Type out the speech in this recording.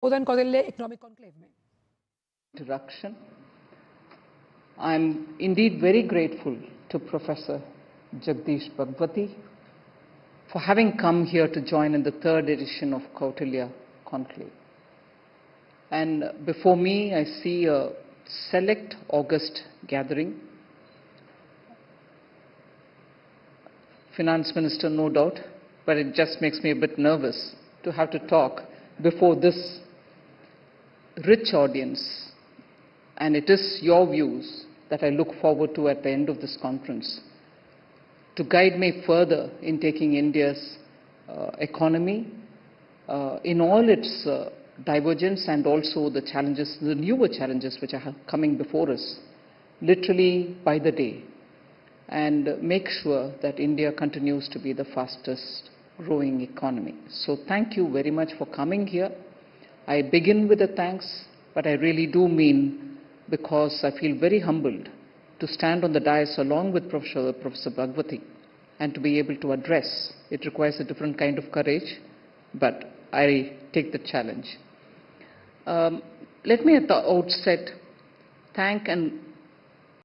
उदन Kautilya Economic Conclave में. Introduction. I'm indeed very grateful to Professor Jagdish Bhagwati for having come here to join in the third edition of Kautilya Conclave. And before me, I see a select August gathering. Finance Minister, no doubt, but it just makes me a bit nervous to have to talk before this rich audience. And it is your views that I look forward to at the end of this conference to guide me further in taking India's economy in all its divergence and also the challenges, the newer challenges which are coming before us, literally by the day, and make sure that India continues to be the fastest growing economy. So thank you very much for coming here. I begin with a thanks, but I really do mean, because I feel very humbled to stand on the dais along with Professor Bhagwati and to be able to address. It requires a different kind of courage, but I take the challenge. Let me at the outset thank and